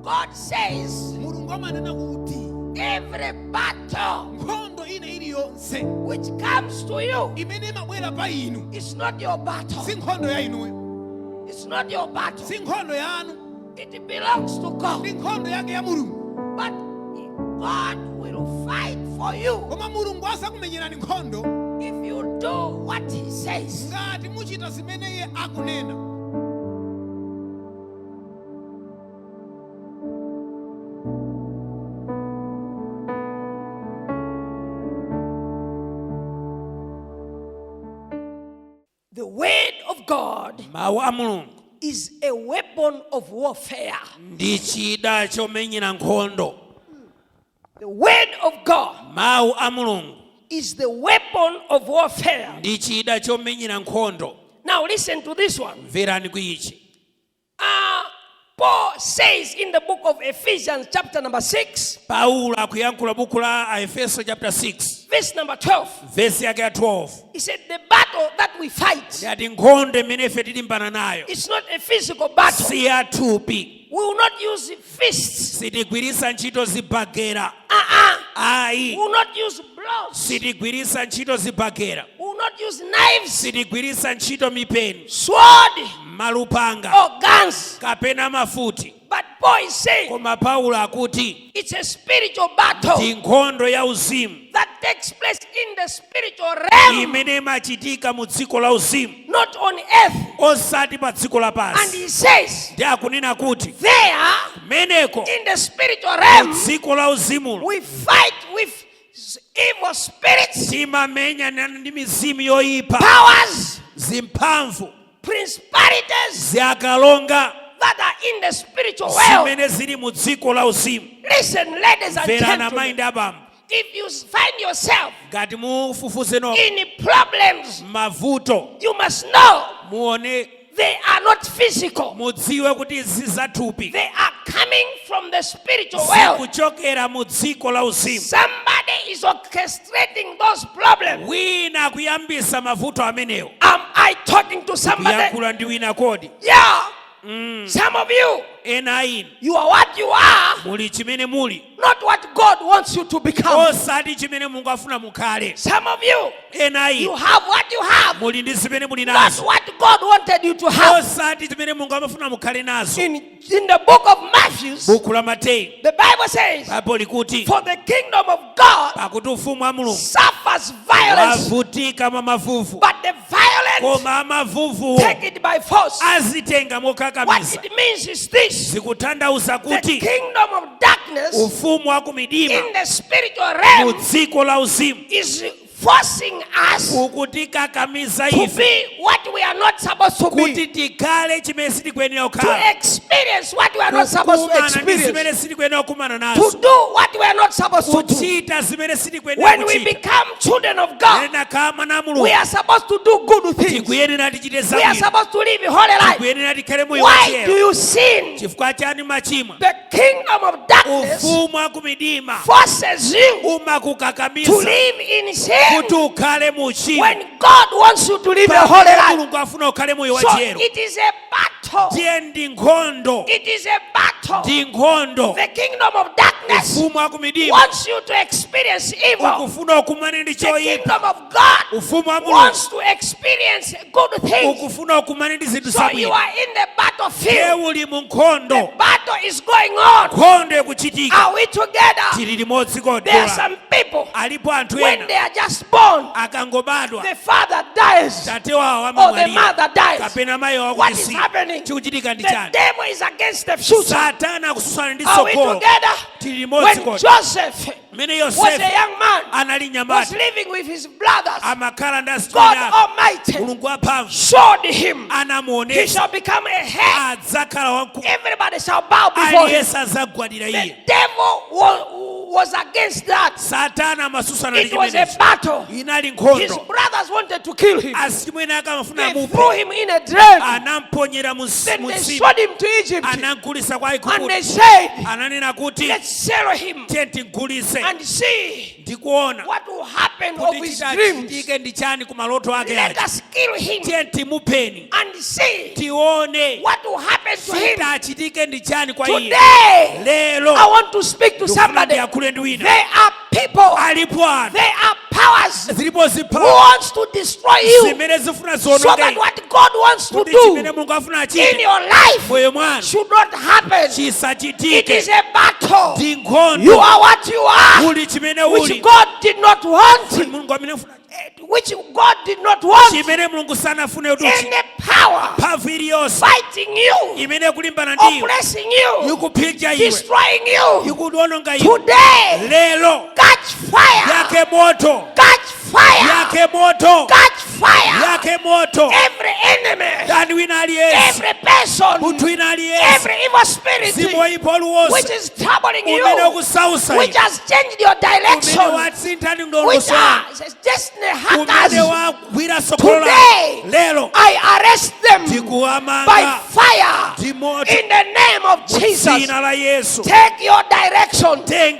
God says every battle which comes to you is not your battle. It's not your battle. It belongs to God. But God will fight for you if you do what He says. The word of God is a weapon of warfare. The word of God is the weapon of warfare. Now listen to this one. Paul says in the book of Ephesians chapter number 6, verse number 12, he said the battle that we fight, it's not a physical battle. We will not use fists. We will not use blows. We will not use knives, sword, or guns. But Paul is saying it's a spiritual battle that takes place in the spiritual realm, not on earth. And he says there, in the spiritual realm, we fight with evil spirits, powers, principalities that are in the spiritual world. Listen, ladies and gentlemen, if you find yourself in problems, you must know they are not physical. They are coming from the spiritual world. Somebody is orchestrating those problems. Am I talking to somebody? Yeah. Some of you, you are what you are, not what God wants you to become. Some of you, you have what you have, not what God wanted you to have. In the book of Matthew, the Bible says, for the kingdom of God suffers violence, but the violent take it by force. What it means is this: the kingdom of darkness in the spiritual realm is forcing us to be what we are not supposed to be, to experience what we are not supposed to experience, to do what we are not supposed to do. When we become children of God, we are supposed to do good things. We are supposed to live a holy life. Why do you sin? The kingdom of darkness forces you to live in sin when God wants you to live a holy life. So it is a battle. It is a battle. The kingdom of darkness wants you to experience evil. The kingdom of God wants to experience good things. So you are in the battlefield. The battle is going on. Are we together? There are some people, when they are just born, the father dies or the mother dies. What is happening? The devil is against the future. Are we together? When Joseph was a young man, was living with his brothers, God Almighty showed him he shall become a head. Everybody shall bow before him. The devil was against that. It was a battle. His brothers wanted to kill him. They threw him in a drain. Then they sold him to Egypt. And they said, let's sell him and see what will happen of his dreams. Let us kill him and see what will happen to him. Today, I want to speak to somebody. There are people, there are powers who wants to destroy you, so that what God wants to do in your life should not happen. It is a battle. You are what you are, which God did not want. Which God did not want. Any power fighting you, oppressing you, destroying you, today catch fire, catch fire, catch fire. Every enemy, every person, every evil spirit which is troubling you, which has changed your direction, which are destiny hackers, today I arrest them by fire in the name of Jesus. Take your direction, take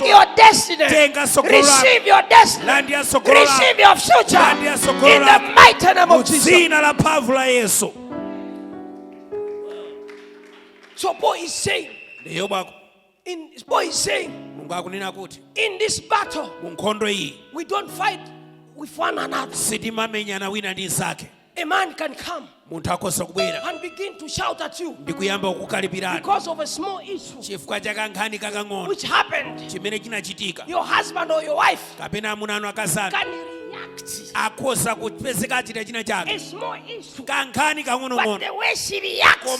your destiny, receive your destiny, receive your future in the mighty name of Jesus. So Paul is saying, in this battle, we don't fight with one another. A man can come and begin to shout at you because of a small issue which happened. Your husband or your wife can react. A small issue, but the way she reacts,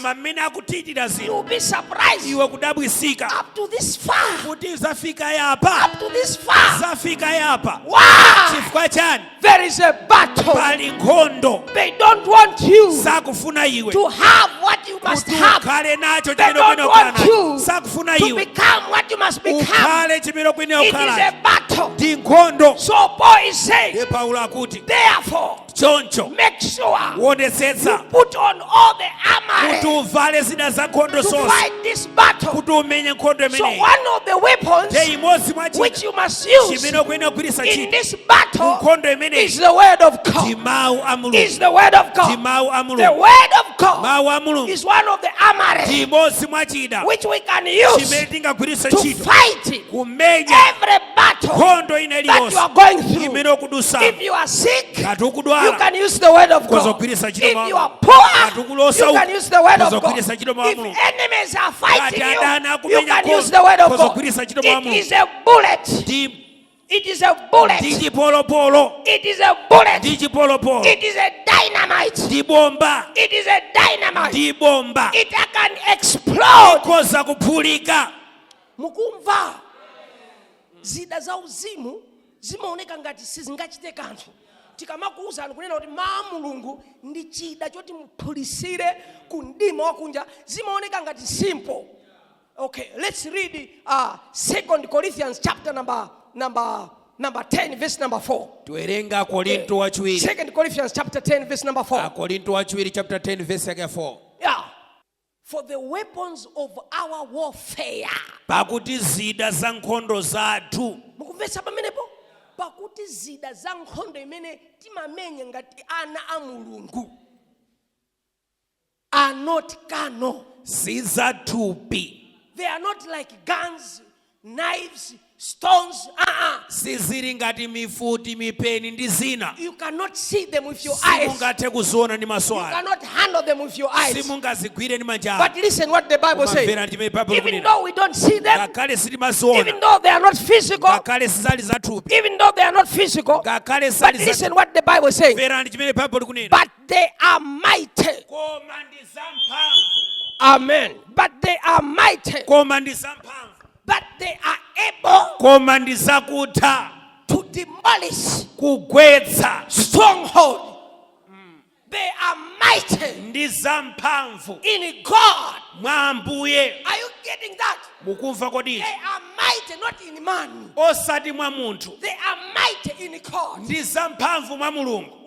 you'll be surprised. Up to this far, up to this far. Wow! There is a battle. They don't want you to have what you must have. They don't want you to become what you must become. It is a battle. So Paul is saying, therefore, make sure you put on all the armor to fight this battle. So one of the weapons which you must use in this battle is the word of God. Is the word of God. The word of God is one of the armor which we can use to fight every battle that you are going through. If you are sick, you can use the word of God. If you are poor, you can use the word of God. If enemies are fighting you, you can use the word of God. It is a bullet. It is a bullet. It is a bullet. It is a dynamite. It is a dynamite. It can explode. Mukumva zida za uzimu zimaoneka ngati sizingachite kanthu. Tikamakuuza kunena kuti Mulungu ndi chida choti muphulisire kundima wakunja zimaoneka ngati simple. Okay, let's read 2 Corinthians chapter number 10 verse number 4. 2 Corinthians chapter 10 verse number 4. chapter 10 verse 4. Yeah. For the weapons of our warfare. Pakuti zida za nkhondo zathu. Mukumvetsa pamenepo? Pakuti zida za nkhondo imene timamenye ngati ana a Mulungu are not carnal. Sizathupi. They are not like guns, knives, stones. Siziri ngati mifuti, mipeni ndi zina. You cannot see them with your eyes. Simungathe kuziona ndi maso anu. You cannot handle them with your eyes. Simungazigwire ndi manja anu. But listen what the Bible says. Even though we don't see them, even though they are not physical, even though they are not physical, but listen what the Bible says. But they are mighty. Amen. But they are mighty. But they are able to demolish stronghold. They are mighty in God. Are you getting that? They are mighty not in man. They are mighty in God.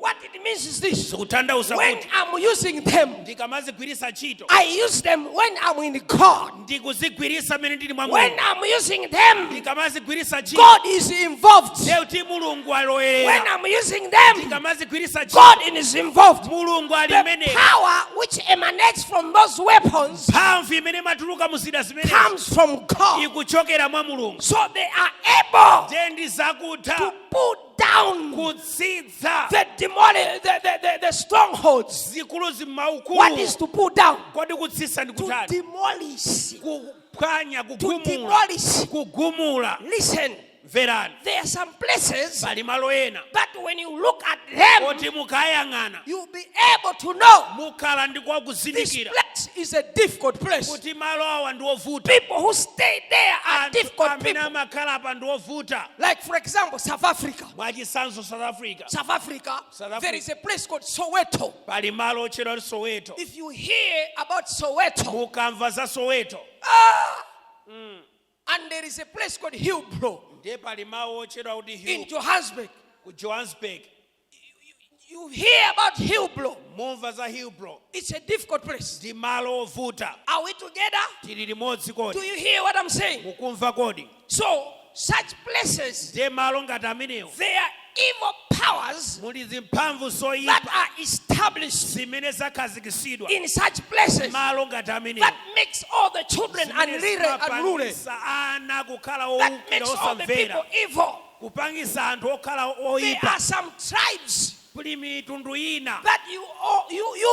What it means is this. When kuti I'm using them, ndikamazigwirisa ntchito I use them when I'm in God. ndikuzigwirisa mmene ndili mwa When Mulungu. I'm using them, ndikamazigwirisa ntchito God is involved. ndekuti Mulungu When alowerera. I'm using them, ndikamazigwirisa ntchito God is involved. Mulungu ali The mmene. power which emanates from those weapons mphamvu imene matuluka muzida zimene comes from God. ikuchokera mwa Mulungu. So they are able Ndi zakutha to put down kutsitsa the strongholds. zikulu What zimaukulu. is to put down? Kodi kutsitsa ndi To kutani? demolish. Kuphwanya, To kugumula, demolish. kugumula. Listen, Verani. there are some places Pali malo ena that when you look at them, oti mukayang'ana you'll be able to know mukhala ndi kwa this kuzindikira place is a difficult place. kuti malo awa ndi ovuta. People who stay there are Anthu difficult amene people. amakhala apa ndi ovuta. Like, for example, South Africa. Mwachisanso South Africa. South Africa, South Africa. there is a place called Soweto. Pali malo otchedwa Soweto. If you hear about Soweto, Mukamva za Soweto. and there is a place called Hillbrow Ndiye pali malo otchedwa kuti in Johannesburg. ku Johannesburg. You hear about Hillbrow. Mumva za Hillbrow. It's a difficult place. Ndi malo ovuta. Are we together? Tili limodzi Do kodi. you hear what I'm saying? Mukumva kodi. So, such places, Ndiye malo ngati amenewo. there are evil powers Muli zimphamvu that zoyipa are established zimene zakhazikisidwa. in such places Malo ngati amenewo. that makes all the children unruly. Zimapangisa ana kukhala That owukira makes all the people osamvera. evil. Kupangisa anthu okhala There oyipa. are some tribes Kuli mitundu ina that you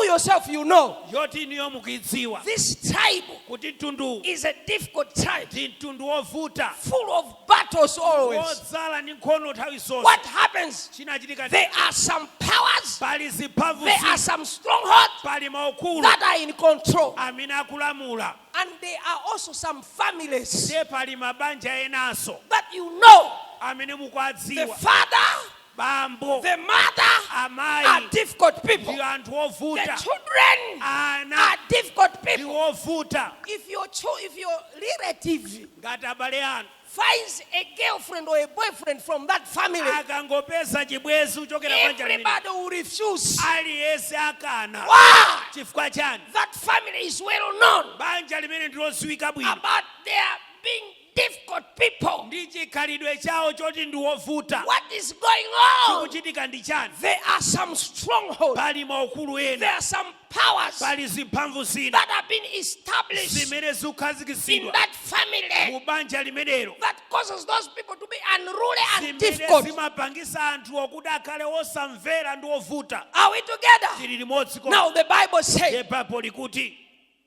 yourself, you know. yoti niyo mukuidziwa This tribe kuti mtundu is a difficult tribe, ndi mtundu wovuta full of battles always. wodzala ndi nkhondo nthawi zonse. What happens? Chinachitika There are some powers, pali zimphamvu there are some strongholds pali maukulu that are in control. amene akulamula. And there are also some families Ndiye pali mabanja enanso that you know. amene The mukuadziwa. father, Bambo, the mother amayi are difficult people. ndi anthu The ovuta. children Ana are difficult ndi people. ovuta. If your relative Ngati abale anu finds a girlfriend or a boyfriend from that family, akangopeza chibwezi kuchokera banja limene, everybody will refuse. aliyense akana. Why? Chifukwa chani? That family is well known Banja limene ndi lodziwika bwino about their being difficult people. ndi chikhalidwe chawo choti ndi wovuta. What is going on? Chikuchitika ndi chani? There are some strongholds. Pali maukulu There ena, are some powers pali zimphamvu zina that have been established zimene in zikukhazikisidwa that family mu banja limenelo, that causes those people to be unruly and zimene difficult. zimapangisa anthu okuti akhale osamvera ndi ovuta. Are we together? Tili limodzi koma. Now the Bible says, Baibulo likuti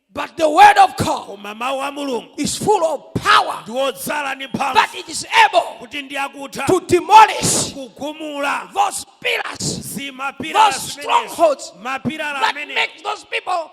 but the word of God koma mawu a Mulungu is full of power, ndi odzala ndi mphamvu that it is able kuti ndi akutha to demolish kugumula those pillars, zimapirala those zimenezi, strongholds mapirala that amenewo make those people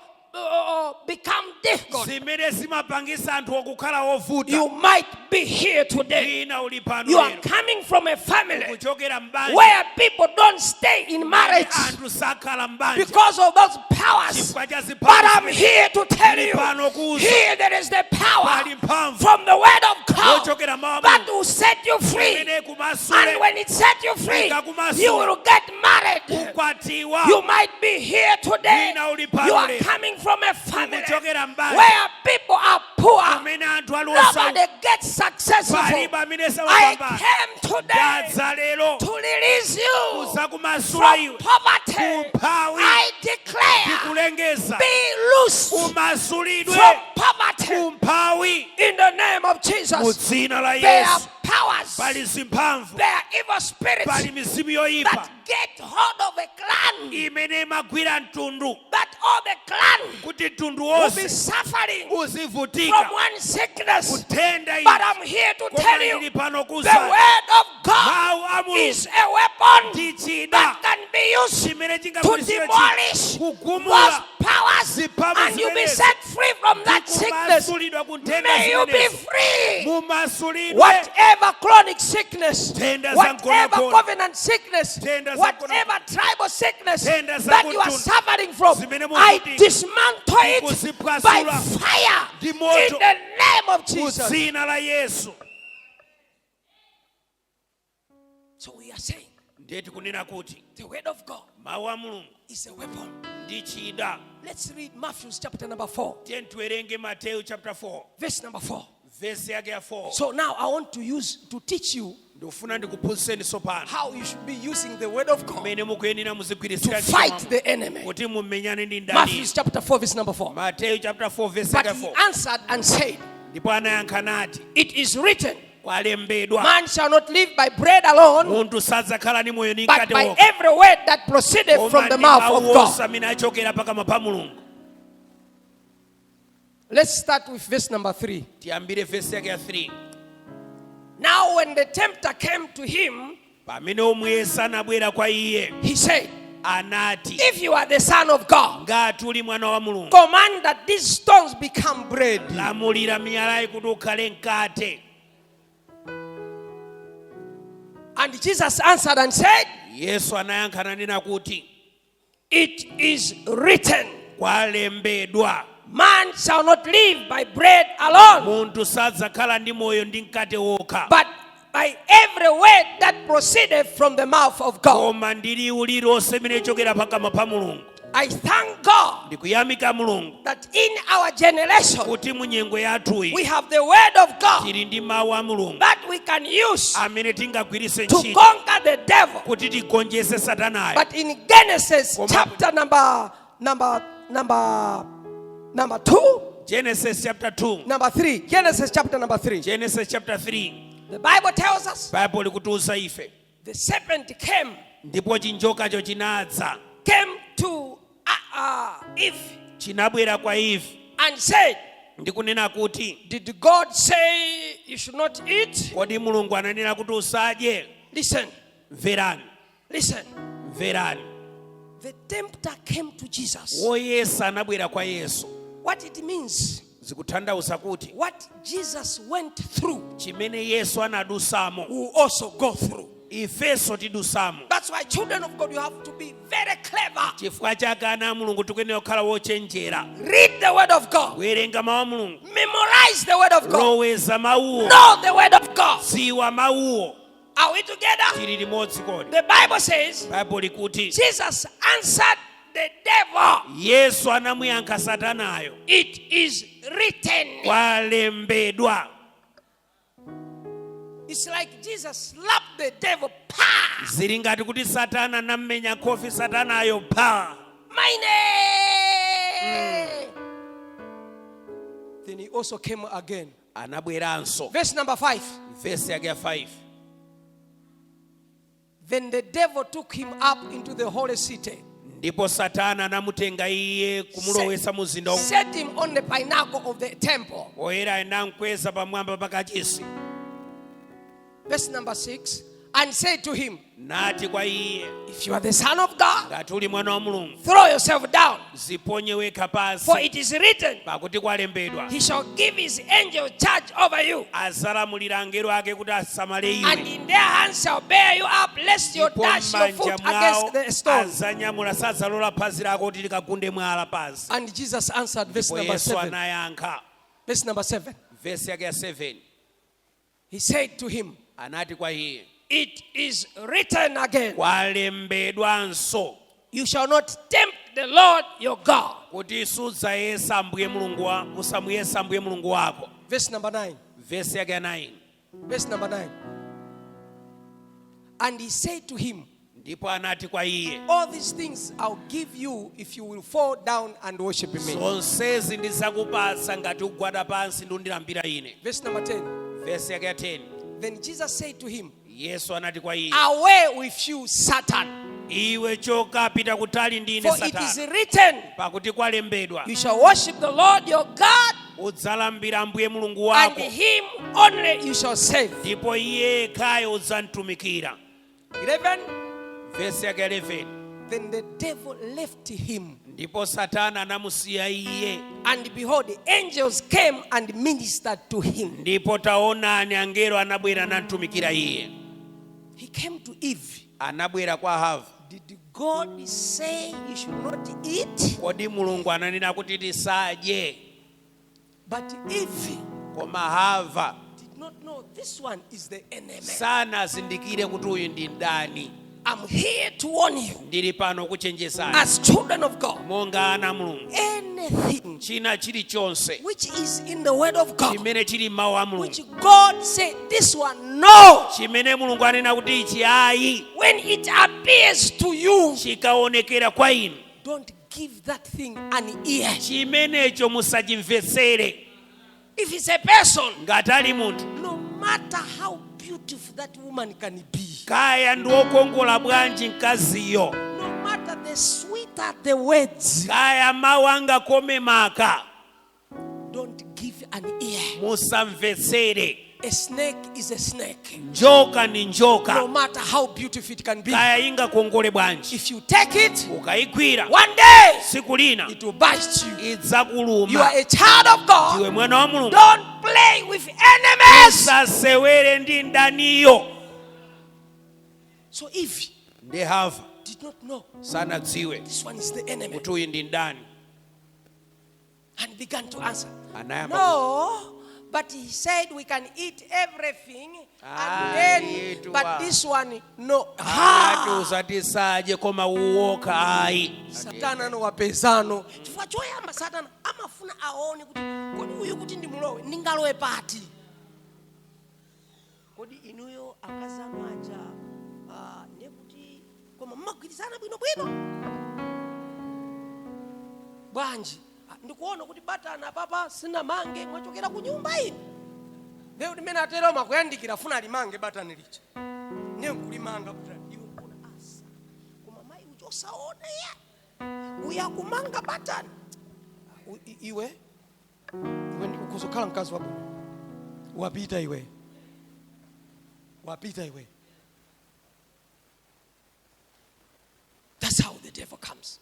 become difficult. zimene zimapangisa anthu okukhala ovuta. You might be here today. Ina uli pano You are lero coming from a family kuchokera mbanja where people don't stay in marriage anthu sakhala mbanja because of those powers. chifukwa cha But I'm zimphamvu here to tell you, pano kuza here there is the power pali mphamvu from the word of God yochokera mawu a that Mulungu will set you free. imene And kumasule when it set you free, Ikakumasula. you will get married. kukwatiwa. You might be here today. Ina uli pano You are lero coming from a family kuchokera mbanja where people are poor. kumene anthu ali osauka Nobody gets successful. palibe amene I samapambana. came today Dadza lero to release you kuza kumasula from iwe poverty. kumphawi I declare, kulengeza be loose umasulidwe from poverty kumphawi in the name of mu Jesus. dzina la There are Yesu. powers, Pali zimphamvu, there are evil spirits pali mizimu yoyipa that get hold of a clan, imene imagwira mtundu that all the clan kuti mtundu will be wonse suffering from uzivutika one sickness. kutenda But iyi. I'm here to Koma tell ndili you, pano the kuza word of God mawu a Mulungu is a weapon ndi chida that can be used chimene to chingagwiritsidwe demolish those kugumula powers, Zimphamvu and you be zimenezi. set free from that sickness. kumasulidwa kuntenda May you be zimenezi free. mumasulidwe Whatever chronic sickness, Tenda za whatever mkono. covenant sickness, Tenda za whatever tribal sickness Tenda za that you are kutundu. suffering from, Zimene I mukuti. dismantle it by Kuzipasula. fire Ndi in moto. the name of mu Jesus. dzina la Yesu. So we are saying, ndeti kunena kuti the word of God mawu a Mulungu is a weapon. ndi chida. Let's read Matthew chapter number 4. Tiye tiwerenge Mateyu chapter 4 Verse number 4. verse yake ya 4. So now I want to teach you ndofuna ndikuphunzitseni sopano how you should be using the word of God mene mukuyenera to muzigwirisira fight the enemy. kuti mumenyane ndi Matthew ndani. chapter 4 verse number 4. Mateyu chapter 4 verse But yake he 4. answered and said, Ndipo anayankha nati, it is written, kwalembedwa, man shall not live by bread alone, munthu sadzakhala ndi moyo ndi but mkate by wokha, every word that proceedeth from the mouth of God. amene achokera pakamwa pa Mulungu. Let's start with verse number 3. Tiyambire verse yake ya 3. Now when the tempter came to him, Pamene omuyesa anabwera kwa iye, he said, anati, if you are the Son of God, ngati uli mwana wa Mulungu, command that these stones become bread. lamulira miyalayi kuti ukhale mkate. And Jesus answered and said, Yesu anayankha nanena kuti, it is written, kwalembedwa, man shall not live by bread alone, munthu sadzakhala ndi moyo ndi mkate wokha, but by every word that proceedeth from the mouth of God. koma ndi liwu lililonse limene lichokera pakamwa pa Mulungu. I thank God Ndikuyamika Mulungu that in our generation kuti mu nyengo yathuyi we have the word of God tili ndi mawu a Mulungu that we can use amene tingagwiritse to ntchito conquer the devil. kuti tigonjese Satanayo. But in Genesis Koma- chapter number 2, Genesis chapter 2. number 3, Genesis chapter number 3, Genesis chapter 3. the Bible tells us Bible likutiuza ife. the serpent came Ndipo chinjokacho chinadza, to Eve chinabwera kwa Eve and said, ndikunena kuti, did God say you should not eat? kodi Mulungu ananena kuti usadye? Listen, Mverani, listen. mverani. The tempter came to Jesus. Woyesa anabwera kwa Yesu. What it means, Zikutanthauza kuti what Jesus went through, chimene Yesu anadusamo, we will also go through. ifenso tidusamo. That's why children of God, you have to be very clever. Chifukwa chake ana a Mulungu tikuyenera kukhala wochenjera. Read the word of God. Kuwerenga mawu a Mulungu, Memorize the word of God. loweza mawuwo, Know the word of God. dziwa mawuwo. Are we together? Tili limodzi kodi. The Bible says, Bible likuti Jesus answered the devil, Yesu anamuyankha Satanayo, it is written. kwalembedwa. It's like Jesus slapped the devil. Pa! Zili ngati kuti Satana anammenya khofi Satanayo pa. My name. Then he also came again. Anabweranso. Verse number 5. Verse yake ya 5. Then the devil took him up into the holy city, Ndipo Satana anamutenga iye kumulowesa mu mzinda wa set him on the pinnacle of the temple. oyera anamkweza pamwamba pakachisi. Verse number 6. And said to him, Nati kwa iye, if you are the Son of God, ngati uli mwana wa Mulungu, throw yourself down. ziponye wekha For pansi, it is written, pakuti kwalembedwa, he shall give his angel charge over you, adzalamulira angelo ake kuti asamale and iwe. in their hands shall bear you up, lest you Ndipo dash your m'manja foot mwawo against the stone. adzanyamula, sadzalola phazi lako kuti likagunde mwala pansi. And Jesus answered, verse Ndipo number Yesu 7. anayankha, Verse number 7. verse yake ya 7. He said to him, Anati kwa iye, it is written again, kwalembedwanso, you shall not tempt the Lord your God. kuti sudzayesa Ambuye Mulungu wako, usamuyesa Ambuye Mulungu wako. Verse number 9. Verse yake ya 9. Verse number 9. And he said to him, Ndipo anati kwa iye, all these things I'll give you if you will fall down and worship me. zonsezi ndizakupatsa ngati ugwada pansi ndi kundilambira ine. Verse number 10. Verse yake ya 10. Then Jesus said to him, Yesu anati kwa iye, away with you, Satan. iwe choka, pita kutali ndi ine For it is Satana, written, pakuti kwalembedwa, you shall worship the Lord your God, udzalambira Ambuye Mulungu and wako, him only you shall serve. ndipo iye yekhayo udzamtumikira. 11. Verse yake ya 11. Then the devil left him, Ndipo Satana anamusiya iye, and behold, the angels came and ministered to him. ndipo taonani angelo anabwera namtumikira iye. He came to Eve. Anabwera kwa Hava. Did God say you should not eat? Kodi Mulungu ananena kuti tisadye? But Eve Koma Hava did not know this one is the enemy. sana azindikire kuti uyu ndi ndani. I'm here to warn you. Ndiri pano kuchenjezani. As children of God. Monga ana Mulungu. Anything China chili chonse. which is in the word of God. Chimene chili mawu a Mulungu. Which God said this one no. Chimene Mulungu anena kuti ichi ayi. When it appears to you. Chikaonekera kwa inu. Don't give that thing an ear. Chimenecho musachimvetsere. If it's a person. Ngatali muntu. No matter how beautiful that woman can be. Kaya ndokongola bwanji mkaziyo. No matter the sweeter the words. Kaya mawanga kome maka. Don't give an ear. Musamvetsere. A snake is a snake. Njoka ni njoka. No matter how beautiful it can be. Kaya inga kongole bwanji. If you take it, ukaigwira. One day, siku lina, it will bite you. Idzakuluma. You are a child of God. Iwe mwana wa Mulungu. Don't play with enemies. Usasewere ndi ndaniyo. So if they have did not know, sana dziwe, this one is the enemy. Utuyi ndi ndani. And began to answer. Anayamba. No. But he said we can eat everything and then, but this one, no. Usatisaje koma uoka ai. Satana no wapezano. Chifukwa choyamba Satana amafuna aone kuti kodi uyu kuti ndimulowe ndingalowe pati. Kodi inuyo akazano aja nekuti koma mmagwirizana bwino bwino. Bwanji ndikuona kuti batana papa sina mange mwachokera ku nyumba ino. Leo ndimene atero makuyandikira funa limange batani licha. Nekulimanga kuti iwe kuna asa. Koma mai uchosaona ya. Uya kumanga batani. Iwe ukuzokhala mkazi wako. Wapita iwe. Wapita iwe. That's how the devil comes.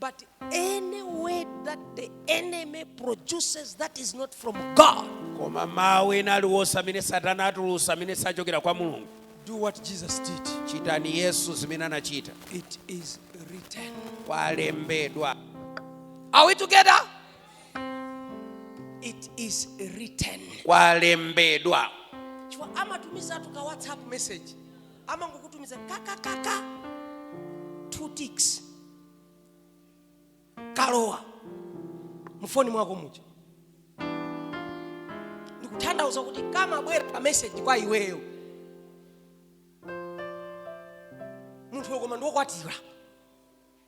But any word that the enemy produces that is not from God. Koma mawe naliwosa mine Satana atulusa mine sachokera kwa Mulungu. Do what Jesus did. Chitani Yesu zimene anachita. It is written. Kwalembedwa. Are we together? It is written. Kwalembedwa. Chwa amatumiza tuka WhatsApp message. Ama ngukutumiza kaka 2 ticks. Kalowa mfoni mwako mucha ndikutanthauza kuti kama bwera ka message kwa iweyo munthu koma ndokwatira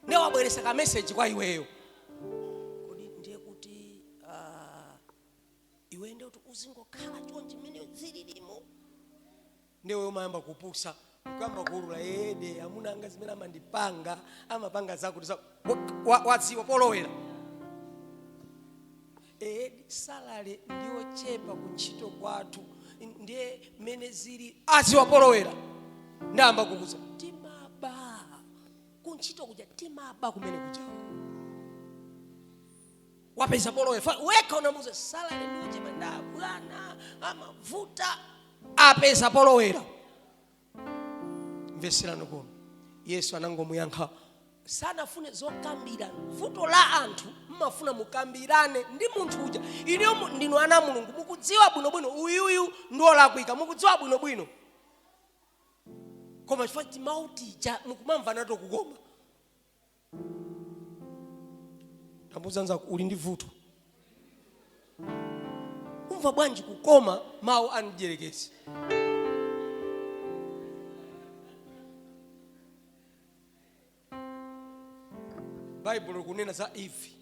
ndiye wabweresa ka message kwa iweyo kodi ndiye kuti iwe ndiye kuti uzingokhala chonje mmene zililimo ndiye umayamba kupusa ukamba kulula ede amunanga zimene amandipanga amapanga zakuti wadziwa polowera edi salale ndiyo chepa kuntchito kwathu ndiye mene zili adziwa polowera ndamba kukuza timaba kuntchito kuja timaba kumene kuja wapeza polowera weka unamuza salale ndiyo chepa ndabwana amavuta apeza polowera. Mveserano kuno Yesu anangomuyankha sanafune zokambirana vuto la anthu mmafuna mukambirane ndi munthu uja iliyo ndinu ana Mulungu mukudziwa bwinobwino uyuyu ndiolakwika mukudziwa bwinobwino koma chifukwa timauti ja mukumamva nato kukoma tambuzanza uli ndi vuto umva bwanji kukoma mawu anijerekezi. Bible kunena za ivi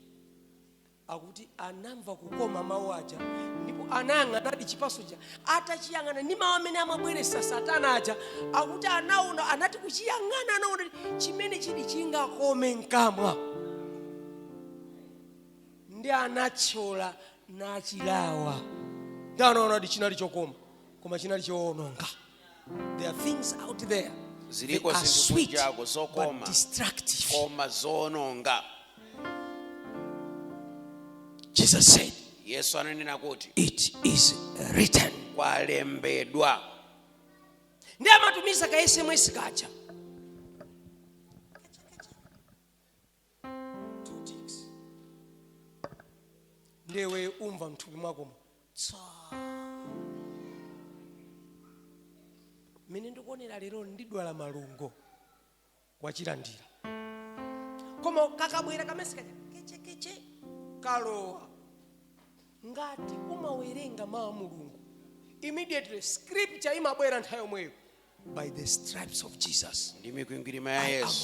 akuti anamva kukoma mawu aja ndipo anayang'ana chipaso cha atachiyang'ana ndi mawu amene amabweresa Satana aja akuti anaona anati kuchiyang'ana anaona chimene chili chingakome mkamwa ndi anachola nachilawa ndanaona kuti chinali chokoma koma chinali choononga. There are things out there. They are sweet but destructive. Jesus said, Yesu ananena kuti it is written. Kwalembedwa. Ndiye amatumiza ka SMS kacha 2 ticks. Ndiye umva mthupi mwako Mene ndikuonera lero ndidwala malungo wachilandira. Koma kakabwera kamesika keche kalowa. Ngati umawerenga mawu Mulungu, immediately scripture imabwera nthawi yomweyo. By the stripes of Jesus, I am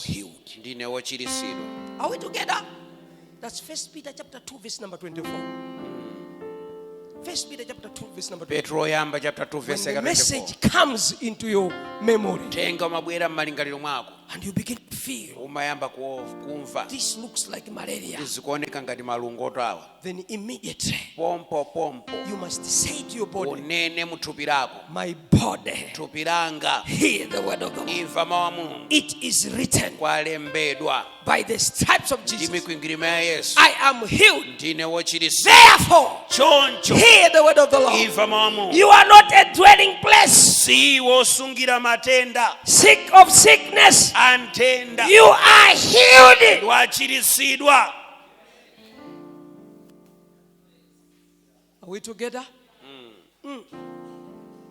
healed. Are we together? That's 1 Peter chapter 2 verse number 24. 1 Peter chapter 2 verse number 24. When the message comes into your memory and you begin to feel this looks like malaria, then immediately you must say to your body, my body, hear the word of the Lord. It is written, by the stripes of Jesus I am healed. Therefore, hear the word of the Lord. You are not a dwelling place, sick of sickness. You are healed. Are we together?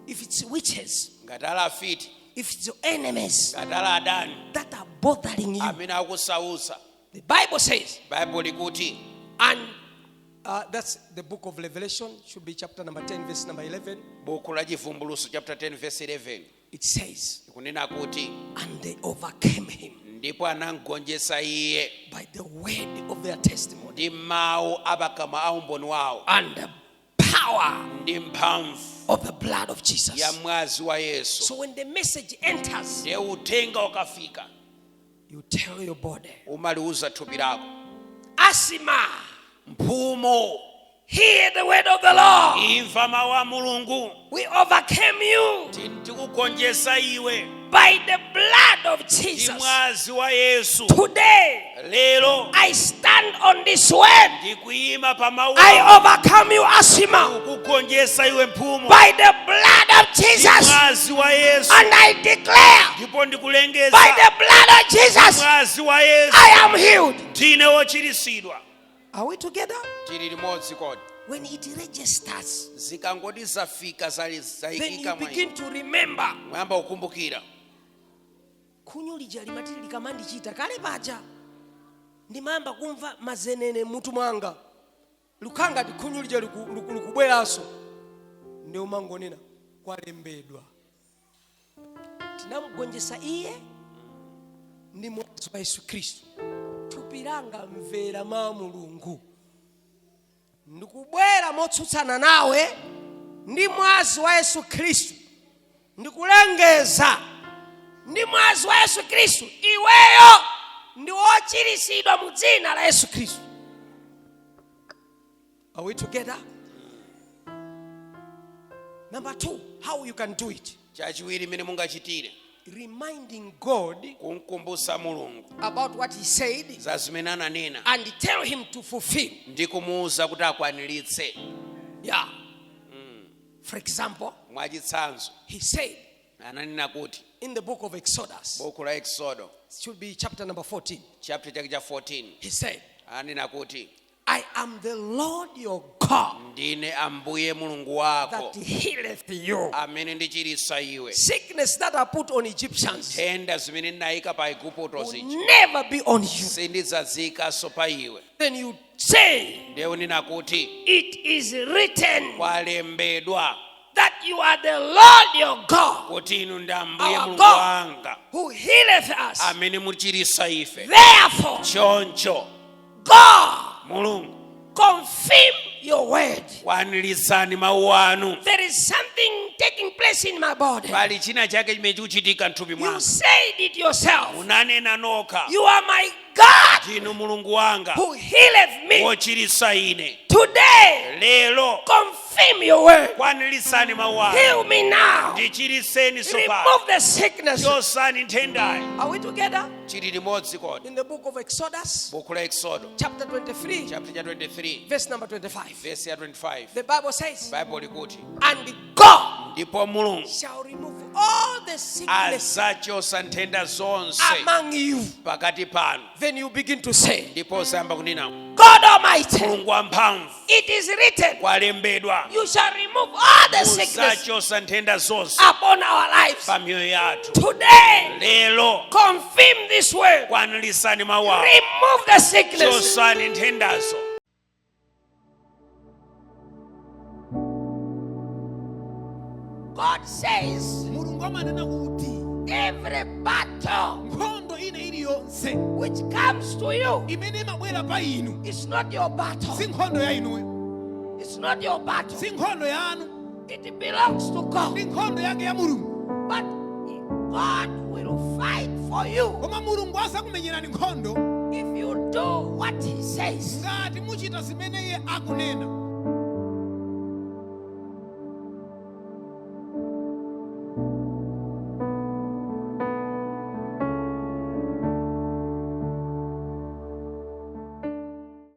If it's witches, if it's your enemies that are bothering you, the Bible says, and that's the book of Revelation, should be chapter number 10 verse number 11. Chapter 10 verse 11. It says, and they overcame him by the word of their testimony and the power of the blood of Jesus. So when the message enters, you tell your body, Asima, hear the word of the Lord. We overcame you by the blood of Jesus. Today, I stand on this word. I overcome you, Asima, by the blood of Jesus. And I declare, by the blood of Jesus, I am healed. Are we together? When it registers, then you begin to remember. Kunyulija limatili likamandi chita kale paja ndimamba kumva mazenene mutu mwanga lukanga tikunyulija lukubweraso ndi umangonena kwalembedwa tinamugonjesa iye ndi mwazi wa Yesu Kristo tupiranga mvera ma Mulungu ndikubwera motsutsana nawe ndi mwazi wa Yesu Kristo ndikulengeza ndi mwazi wa Yesu Kristo iweyo ndi wochirisidwa mu dzina la Yesu Kristo. Are we together? Number 2, how you can do it. Reminding God about what he said and tell him to fulfill. Yeah. For example, he said in the book of Exodus, it should be chapter number 14. He said, I am the Lord your God that healeth you. Sickness that are put on Egyptians will never be on you. Then you say, it is written that you are the Lord your God, our God, who healeth us. Therefore, God, confirm your word. There is something taking place in my body. You said it yourself. You are my God who healeth me. Today, confirm your word. Heal me now. Remove the sickness. Are we together? In the book of Exodus, chapter 23, verse number 25. The Bible says, and God ndipo mulungu shall remove all the sickness azachosa nthenda zonse among you. pakati panu. Then you begin to say, Ndipo sayamba kunena, God Almighty, mulungu wamphamvu, it is written, kwalembedwa, you shall remove all the sickness uzachosa nthenda zonse upon our lives. pa miyoyo yathu. Today, Lero confirm this word. kwanilisani mawu awo, Remove the sickness. chosani nthendazo. God says, mulungu amanena kuti every battle nkhondo ine iliyonse which comes to you, imene imabwera pa inu it's not your battle. si nkhondo ya inuyo, It's not your battle. si nkhondo yanu, It belongs to God. ndi nkhondo yake ya mulungu. But God will fight for you Koma mulungu asakumenyerani nkhondo if you do what He says. ngati muchita zimene iye akunena.